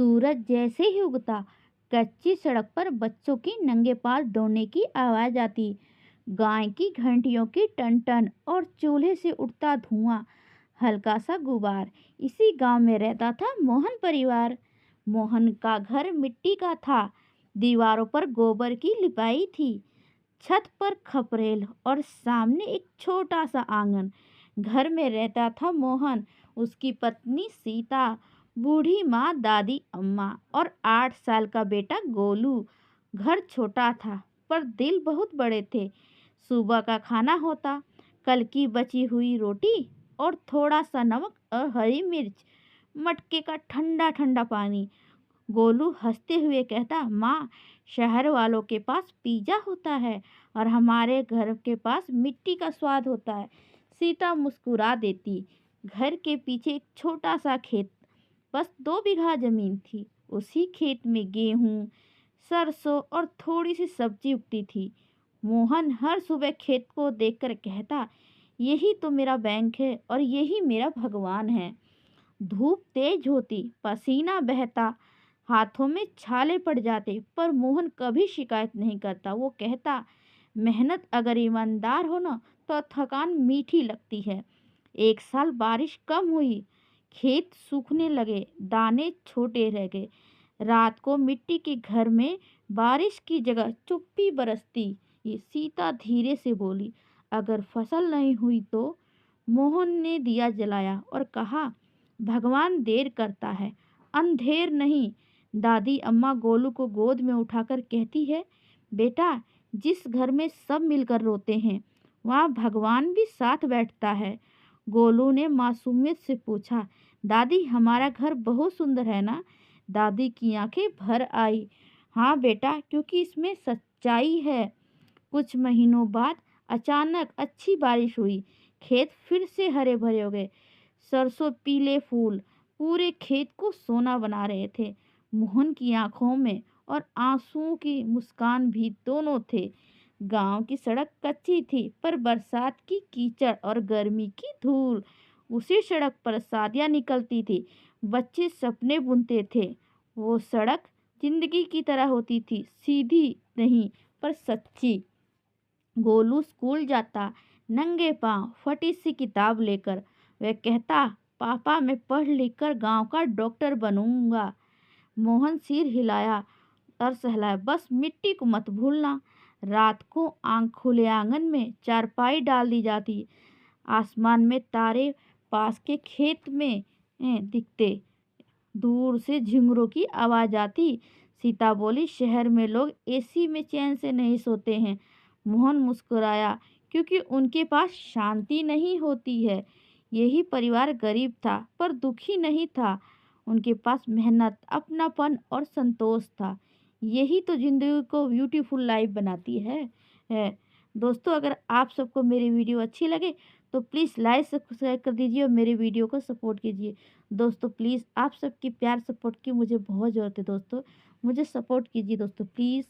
सूरज जैसे ही उगता, कच्ची सड़क पर बच्चों की नंगे पांव दौड़ने की आवाज आती। गाय की घंटियों की टन टन और चूल्हे से उठता धुआं, हल्का सा गुबार। इसी गांव में रहता था मोहन परिवार। मोहन का घर मिट्टी का था, दीवारों पर गोबर की लिपाई थी, छत पर खपरेल और सामने एक छोटा सा आंगन। घर में रहता था मोहन, उसकी पत्नी सीता, बूढ़ी माँ दादी अम्मा और 8 साल का बेटा गोलू। घर छोटा था पर दिल बहुत बड़े थे। सुबह का खाना होता, कल की बची हुई रोटी और थोड़ा सा नमक और हरी मिर्च, मटके का ठंडा ठंडा पानी। गोलू हंसते हुए कहता, माँ, शहर वालों के पास पिज्जा होता है और हमारे घर के पास मिट्टी का स्वाद होता है। सीता मुस्कुरा देती। घर के पीछे एक छोटा सा खेत, बस 2 बीघा जमीन थी। उसी खेत में गेहूं, सरसों और थोड़ी सी सब्जी उगती थी। मोहन हर सुबह खेत को देखकर कहता, यही तो मेरा बैंक है और यही मेरा भगवान है। धूप तेज होती, पसीना बहता, हाथों में छाले पड़ जाते, पर मोहन कभी शिकायत नहीं करता। वो कहता, मेहनत अगर ईमानदार हो ना तो थकान मीठी लगती है। एक साल बारिश कम हुई, खेत सूखने लगे, दाने छोटे रह गए। रात को मिट्टी के घर में बारिश की जगह चुप्पी बरसती। ये सीता धीरे से बोली, अगर फसल नहीं हुई तो? मोहन ने दिया जलाया और कहा, भगवान देर करता है, अंधेर नहीं। दादी अम्मा गोलू को गोद में उठाकर कहती है, बेटा, जिस घर में सब मिलकर रोते हैं वहाँ भगवान भी साथ बैठता है। गोलू ने मासूमियत से पूछा, दादी, हमारा घर बहुत सुंदर है ना? दादी की आंखें भर आई। हाँ बेटा, क्योंकि इसमें सच्चाई है। कुछ महीनों बाद अचानक अच्छी बारिश हुई। खेत फिर से हरे भरे हो गए। सरसों पीले फूल पूरे खेत को सोना बना रहे थे। मोहन की आंखों में और आंसुओं की मुस्कान भी दोनों थे। गांव की सड़क कच्ची थी, पर बरसात की कीचड़ और गर्मी की धूल, उसी सड़क पर शादियां निकलती थी, बच्चे सपने बुनते थे। वो सड़क जिंदगी की तरह होती थी, सीधी नहीं पर सच्ची। गोलू स्कूल जाता, नंगे पांव, फटी सी किताब लेकर। वह कहता, पापा, मैं पढ़ लिख कर गाँव का डॉक्टर बनूंगा। मोहन सिर हिलाया और सहलाया, बस मिट्टी को मत भूलना। रात को आंख खुले आंगन में चारपाई डाल दी जाती। आसमान में तारे पास के खेत में दिखते। दूर से झिंगुरों की आवाज आती। सीता बोली, शहर में लोग एसी में चैन से नहीं सोते हैं। मोहन मुस्कुराया, क्योंकि उनके पास शांति नहीं होती है। यही परिवार गरीब था पर दुखी नहीं था। उनके पास मेहनत, अपनापन और संतोष था। यही तो जिंदगी को ब्यूटीफुल लाइफ बनाती है। दोस्तों, अगर आप सबको मेरी वीडियो अच्छी लगे तो प्लीज़ लाइक सब्सक्राइब कर दीजिए और मेरे वीडियो को सपोर्ट कीजिए। दोस्तों प्लीज़, आप सबकी प्यार सपोर्ट की मुझे बहुत ज़रूरत है। दोस्तों मुझे सपोर्ट कीजिए दोस्तों प्लीज़।